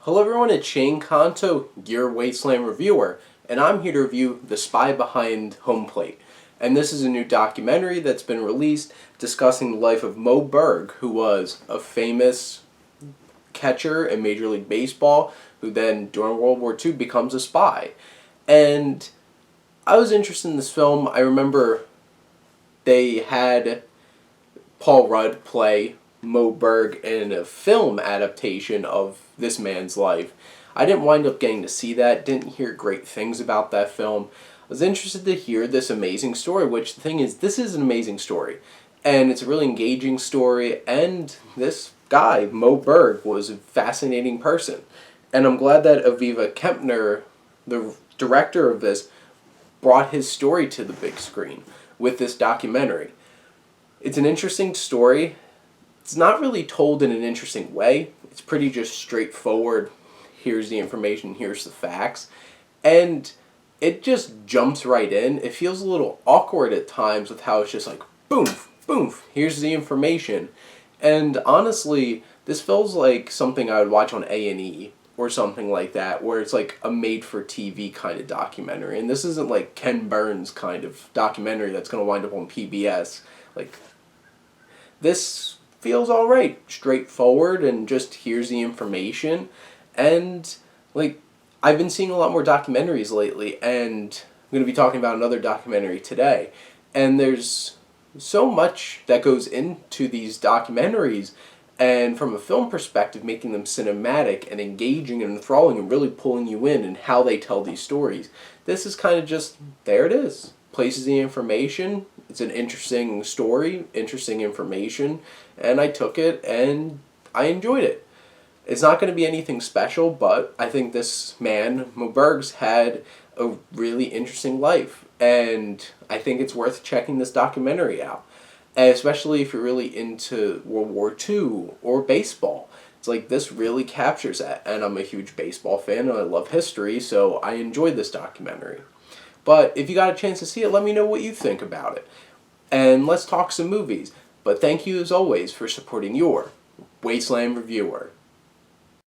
Hello everyone, it's Shane Kanto, your Wasteland reviewer, and I'm here to review The Spy Behind Home Plate. And this is a new documentary that's been released discussing the life of Moe Berg, who was a famous catcher in Major League Baseball, who then, during World War II, becomes a spy. And I was interested in this film. I remember they had Paul Rudd play Moe Berg in a film adaptation of this man's life. I didn't wind up getting to see that, didn't hear great things about that film. I was interested to hear this amazing story, which the thing is, this is an amazing story. And it's a really engaging story, and this guy, Moe Berg, was a fascinating person. And I'm glad that Aviva Kempner, the director of this, brought his story to the big screen with this documentary. It's an interesting story. It's not really told in an interesting way. It's pretty just straightforward. Here's the information, here's the facts. And it just jumps right in. It feels a little awkward at times with how it's just like, boom, boom, here's the information. And honestly, this feels like something I would watch on A&E or something like that, where it's like a made-for-TV kind of documentary. And this isn't like Ken Burns kind of documentary that's going to wind up on PBS. Like, this feels alright, straightforward, and just here's the information. And like, I've been seeing a lot more documentaries lately, and I'm going to be talking about another documentary today. And there's so much that goes into these documentaries, and from a film perspective, making them cinematic and engaging and enthralling and really pulling you in how they tell these stories. This is kind of just, there it is. Places the information. It's an interesting story, interesting information, and I took it and I enjoyed it. It's not going to be anything special, but I think this man, Moe Berg's, had a really interesting life, and I think it's worth checking this documentary out, and especially if you're really into World War II or baseball. It's like, this really captures that, and I'm a huge baseball fan and I love history, so I enjoyed this documentary. But if you got a chance to see it, let me know what you think about it. And let's talk some movies. But thank you as always for supporting your Wasteland reviewer.